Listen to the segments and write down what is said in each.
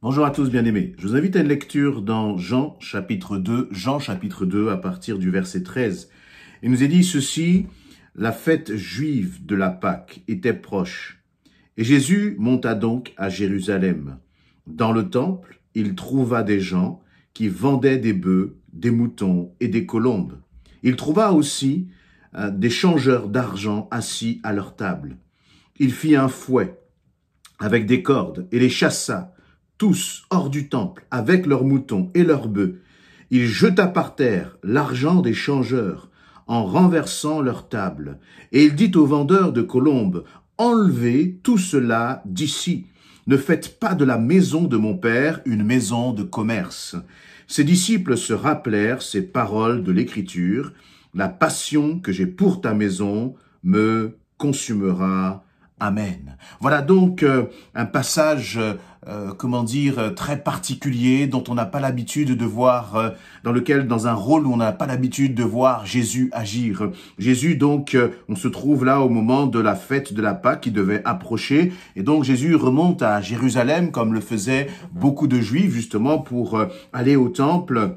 Bonjour à tous bien-aimés. Je vous invite à une lecture dans Jean chapitre 2 à partir du verset 13. Il nous est dit ceci: la fête juive de la Pâque était proche. Et Jésus monta donc à Jérusalem. Dans le temple, il trouva des gens qui vendaient des bœufs, des moutons et des colombes. Il trouva aussi des changeurs d'argent assis à leur table. Il fit un fouet avec des cordes et les chassa, tous hors du temple, avec leurs moutons et leurs bœufs. Il jeta par terre l'argent des changeurs, en renversant leur table. Et il dit aux vendeurs de colombes: enlevez tout cela d'ici. Ne faites pas de la maison de mon père une maison de commerce. Ses disciples se rappelèrent ces paroles de l'Écriture: la passion que j'ai pour ta maison me consumera. Amen. Voilà donc un passage, très particulier, dont on n'a pas l'habitude de voir, dans un rôle où on n'a pas l'habitude de voir Jésus agir. Jésus donc, on se trouve là au moment de la fête de la Pâque qui devait approcher, et donc Jésus remonte à Jérusalem comme le faisaient beaucoup de Juifs justement pour aller au temple.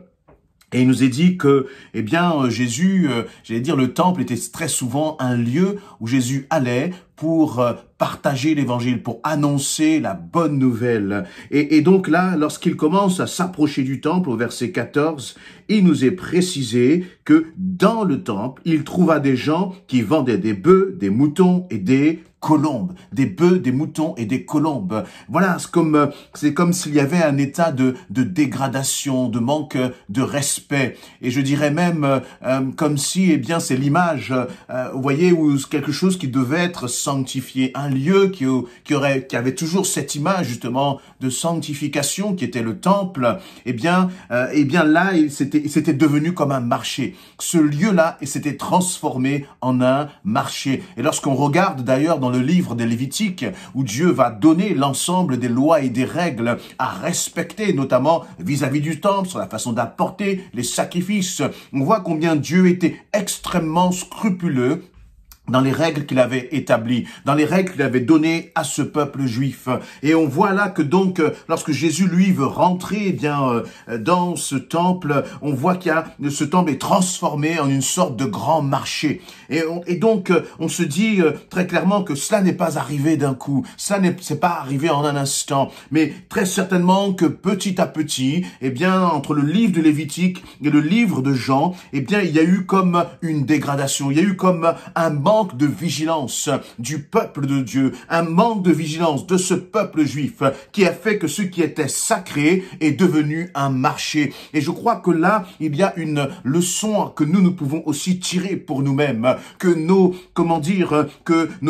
Et il nous est dit que, Jésus, le temple était très souvent un lieu où Jésus allait pour partager l'évangile, pour annoncer la bonne nouvelle. Et donc là, lorsqu'il commence à s'approcher du temple, au verset 14, il nous est précisé que dans le temple, il trouva des gens qui vendaient des bœufs, des moutons et des colombes, des bœufs, des moutons et des colombes. Voilà, c'est comme s'il y avait un état de dégradation, de manque de respect. Et je dirais même comme si, c'est l'image, vous voyez, où quelque chose qui devait être sanctifié, un lieu qui avait toujours cette image justement de sanctification qui était le temple. Là, c'était devenu comme un marché. Ce lieu-là, il s'était transformé en un marché. Et lorsqu'on regarde d'ailleurs dans le livre des Lévitiques, où Dieu va donner l'ensemble des lois et des règles à respecter, notamment vis-à-vis du temple, sur la façon d'apporter les sacrifices, on voit combien Dieu était extrêmement scrupuleux dans les règles qu'il avait établies, dans les règles qu'il avait données à ce peuple juif. Et on voit là que donc, lorsque Jésus, lui, veut rentrer, dans ce temple, on voit ce temple est transformé en une sorte de grand marché. Et donc, on se dit très clairement que cela n'est pas arrivé d'un coup, c'est pas arrivé en un instant, mais très certainement que petit à petit, entre le livre de Lévitique et le livre de Jean, il y a eu comme une dégradation, il y a eu comme un manque de vigilance du peuple de Dieu, un manque de vigilance de ce peuple juif qui a fait que ce qui était sacré est devenu un marché. Et je crois que là, il y a une leçon que nous pouvons aussi tirer pour nous-mêmes, que nos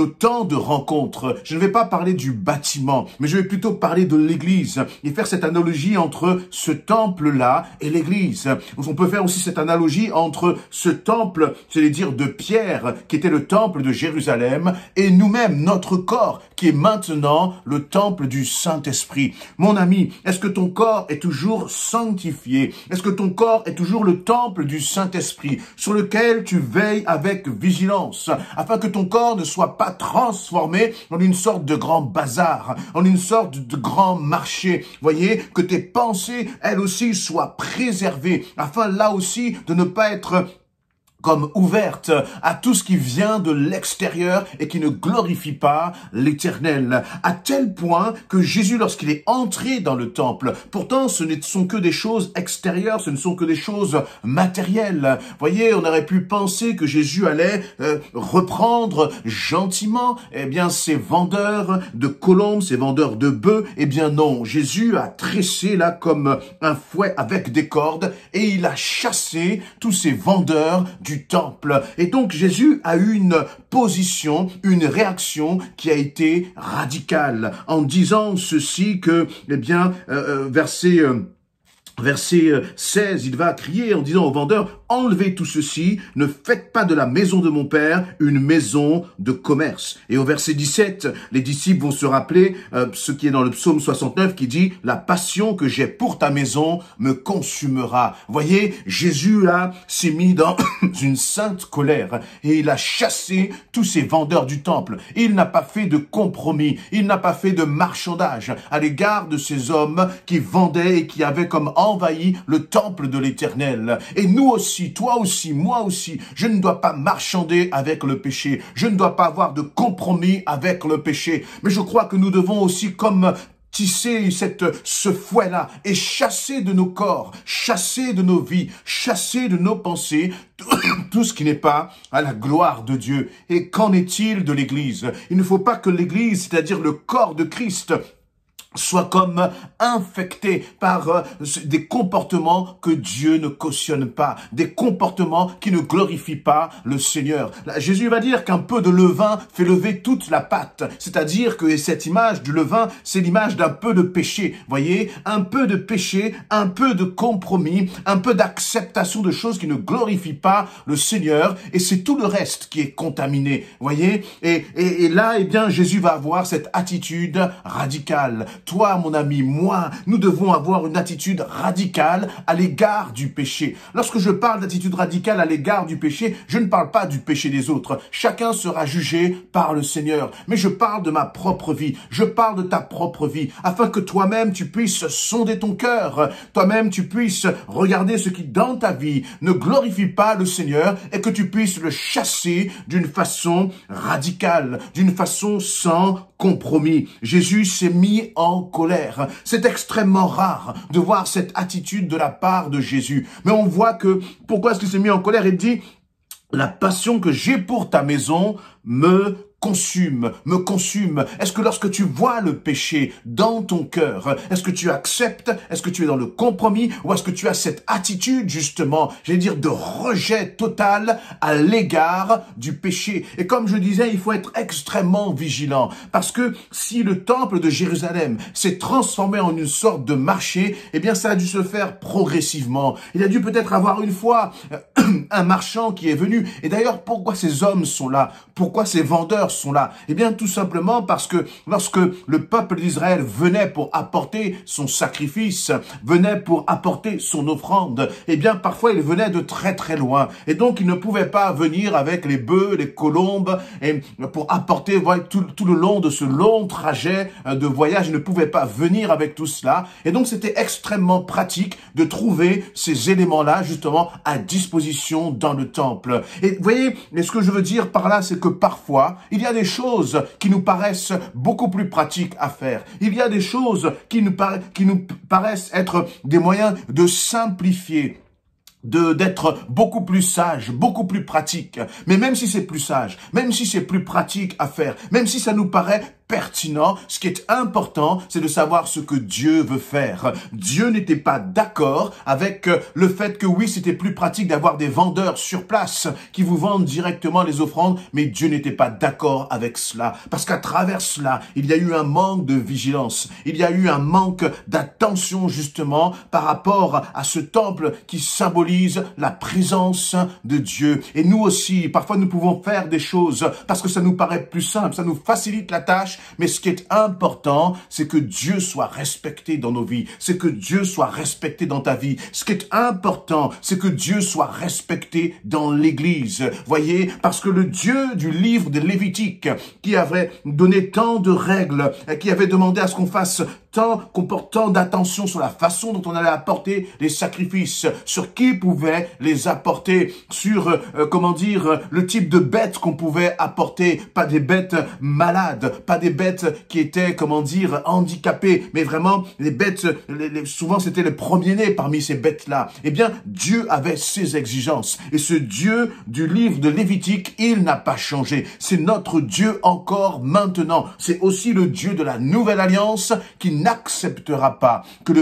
temps de rencontre, je ne vais pas parler du bâtiment, mais je vais plutôt parler de l'église et faire cette analogie entre ce temple-là et l'église. On peut faire aussi cette analogie entre ce temple, c'est-à-dire de Pierre, qui était le temple de Jérusalem, et nous-mêmes, notre corps, qui est maintenant le temple du Saint-Esprit. Mon ami, est-ce que ton corps est toujours sanctifié? Est-ce que ton corps est toujours le temple du Saint-Esprit, sur lequel tu veilles avec vigilance, afin que ton corps ne soit pas transformé en une sorte de grand bazar, en une sorte de grand marché? Voyez, que tes pensées, elles aussi, soient préservées, afin là aussi de ne pas être comme ouverte à tout ce qui vient de l'extérieur et qui ne glorifie pas l'Éternel. À tel point que Jésus, lorsqu'il est entré dans le temple, pourtant ce ne sont que des choses extérieures, ce ne sont que des choses matérielles. Voyez, on aurait pu penser que Jésus allait reprendre gentiment, ces vendeurs de colombes, ces vendeurs de bœufs. Non, Jésus a tressé là comme un fouet avec des cordes et il a chassé tous ces vendeurs du temple. Et donc Jésus a eu une position, une réaction qui a été radicale en disant ceci que, verset Verset 16, il va crier en disant aux vendeurs, « Enlevez tout ceci, ne faites pas de la maison de mon père une maison de commerce. » Et au verset 17, les disciples vont se rappeler ce qui est dans le psaume 69 qui dit, « La passion que j'ai pour ta maison me consumera. » Voyez, Jésus là s'est mis dans une sainte colère et il a chassé tous ces vendeurs du temple. Il n'a pas fait de compromis, il n'a pas fait de marchandage à l'égard de ces hommes qui vendaient et qui avaient comme envahi le temple de l'Éternel. Et nous aussi, toi aussi, moi aussi, je ne dois pas marchander avec le péché. Je ne dois pas avoir de compromis avec le péché. Mais je crois que nous devons aussi comme tisser ce fouet-là et chasser de nos corps, chasser de nos vies, chasser de nos pensées tout ce qui n'est pas à la gloire de Dieu. Et qu'en est-il de l'Église? Il ne faut pas que l'Église, c'est-à-dire le corps de Christ, soit comme infecté par des comportements que Dieu ne cautionne pas, des comportements qui ne glorifient pas le Seigneur. Là, Jésus va dire qu'un peu de levain fait lever toute la pâte, c'est-à-dire que cette image du levain, c'est l'image d'un peu de péché. Voyez, un peu de péché, un peu de compromis, un peu d'acceptation de choses qui ne glorifient pas le Seigneur, et c'est tout le reste qui est contaminé. Voyez, et là, eh bien, Jésus va avoir cette attitude radicale. Toi, mon ami, moi, nous devons avoir une attitude radicale à l'égard du péché. Lorsque je parle d'attitude radicale à l'égard du péché, je ne parle pas du péché des autres. Chacun sera jugé par le Seigneur. Mais je parle de ma propre vie. Je parle de ta propre vie, afin que toi-même, tu puisses sonder ton cœur. Toi-même, tu puisses regarder ce qui, dans ta vie, ne glorifie pas le Seigneur et que tu puisses le chasser d'une façon radicale, d'une façon sans compromis. Jésus s'est mis en colère. C'est extrêmement rare de voir cette attitude de la part de Jésus. Mais on voit que, pourquoi est-ce qu'il s'est mis en colère? Il dit, la passion que j'ai pour ta maison me consume. Est-ce que lorsque tu vois le péché dans ton cœur, est-ce que tu acceptes, est-ce que tu es dans le compromis, ou est-ce que tu as cette attitude justement, j'allais dire de rejet total à l'égard du péché? Et comme je disais, il faut être extrêmement vigilant, parce que si le temple de Jérusalem s'est transformé en une sorte de marché, eh bien ça a dû se faire progressivement. Il a dû peut-être avoir une fois un marchand qui est venu. Et d'ailleurs, pourquoi ces hommes sont là? Pourquoi ces vendeurs sont là? Eh bien, tout simplement parce que lorsque le peuple d'Israël venait pour apporter son sacrifice, venait pour apporter son offrande, eh bien, parfois, il venait de très très loin. Et donc, il ne pouvait pas venir avec les bœufs, les colombes, et pour apporter, voilà, tout le long de ce long trajet de voyage, il ne pouvait pas venir avec tout cela. Et donc, c'était extrêmement pratique de trouver ces éléments-là, justement, à disposition dans le temple. Et vous voyez, ce que je veux dire par là, c'est que parfois, il y a des choses qui nous paraissent beaucoup plus pratiques à faire. Il y a des choses qui nous paraissent être des moyens de simplifier, d'être beaucoup plus sage, beaucoup plus pratique. Mais même si c'est plus sage, même si c'est plus pratique à faire, même si ça nous paraît pertinent, ce qui est important, c'est de savoir ce que Dieu veut faire. Dieu n'était pas d'accord avec le fait que oui, c'était plus pratique d'avoir des vendeurs sur place qui vous vendent directement les offrandes, mais Dieu n'était pas d'accord avec cela. Parce qu'à travers cela, il y a eu un manque de vigilance. Il y a eu un manque d'attention justement par rapport à ce temple qui symbolise la présence de Dieu. Et nous aussi, parfois nous pouvons faire des choses parce que ça nous paraît plus simple, ça nous facilite la tâche. Mais ce qui est important, c'est que Dieu soit respecté dans nos vies. C'est que Dieu soit respecté dans ta vie. Ce qui est important, c'est que Dieu soit respecté dans l'Église. Voyez, parce que le Dieu du livre de Lévitique, qui avait donné tant de règles, qui avait demandé à ce qu'on fasse qu'on porte tant d'attention sur la façon dont on allait apporter les sacrifices, sur qui pouvait les apporter, sur, le type de bêtes qu'on pouvait apporter, pas des bêtes malades, pas des bêtes qui étaient, handicapées, mais vraiment, les bêtes, souvent c'était les premiers-nés parmi ces bêtes-là. Eh bien, Dieu avait ses exigences. Et ce Dieu du livre de Lévitique, il n'a pas changé. C'est notre Dieu encore maintenant. C'est aussi le Dieu de la nouvelle alliance qui n'acceptera pas que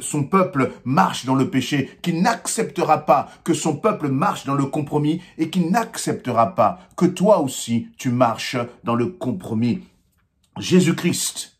son peuple marche dans le péché, qui n'acceptera pas que son peuple marche dans le compromis et qui n'acceptera pas que toi aussi tu marches dans le compromis. Jésus-Christ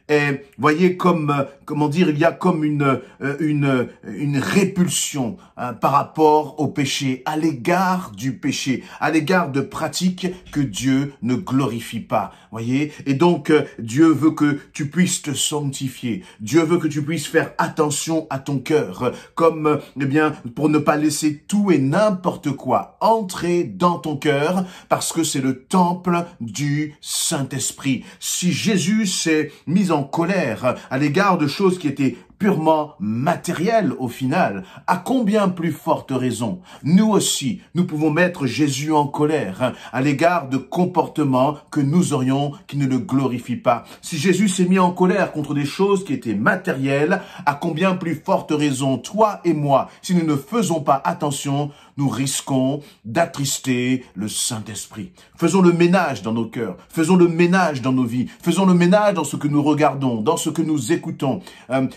est, voyez, comme, comment dire, il y a comme une répulsion par rapport au péché, à l'égard du péché, à l'égard de pratiques que Dieu ne glorifie pas, voyez. Et donc, Dieu veut que tu puisses te sanctifier. Dieu veut que tu puisses faire attention à ton cœur, comme, eh bien, pour ne pas laisser tout et n'importe quoi entrer dans ton cœur, parce que c'est le temple du Saint-Esprit. Si Jésus s'est mis en colère à l'égard de choses qui étaient purement matérielles au final, à combien plus forte raison, nous aussi, nous pouvons mettre Jésus en colère à l'égard de comportements que nous aurions qui ne le glorifient pas. Si Jésus s'est mis en colère contre des choses qui étaient matérielles, à combien plus forte raison, toi et moi, si nous ne faisons pas attention, nous risquons d'attrister le Saint-Esprit. Faisons le ménage dans nos cœurs, faisons le ménage dans nos vies, faisons le ménage dans ce que nous regardons, dans ce que nous écoutons,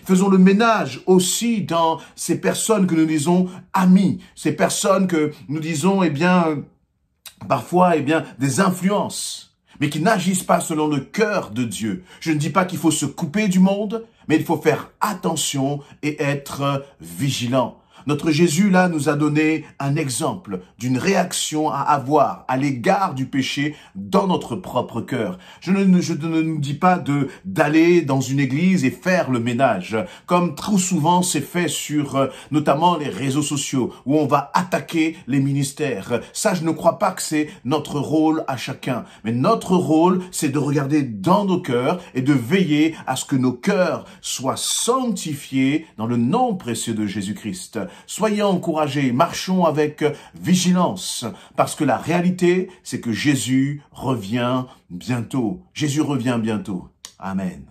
faisons le ménage aussi dans ces personnes que nous disons amis, ces personnes que nous disons, eh bien, parfois, eh bien, des influences, mais qui n'agissent pas selon le cœur de Dieu. Je ne dis pas qu'il faut se couper du monde, mais il faut faire attention et être vigilant. Notre Jésus, là, nous a donné un exemple d'une réaction à avoir à l'égard du péché dans notre propre cœur. Je ne nous dis pas d'aller dans une église et faire le ménage, comme trop souvent c'est fait sur notamment les réseaux sociaux, où on va attaquer les ministères. Ça, je ne crois pas que c'est notre rôle à chacun. Mais notre rôle, c'est de regarder dans nos cœurs et de veiller à ce que nos cœurs soient sanctifiés dans le nom précieux de Jésus-Christ. Soyez encouragés, marchons avec vigilance, parce que la réalité, c'est que Jésus revient bientôt. Jésus revient bientôt. Amen.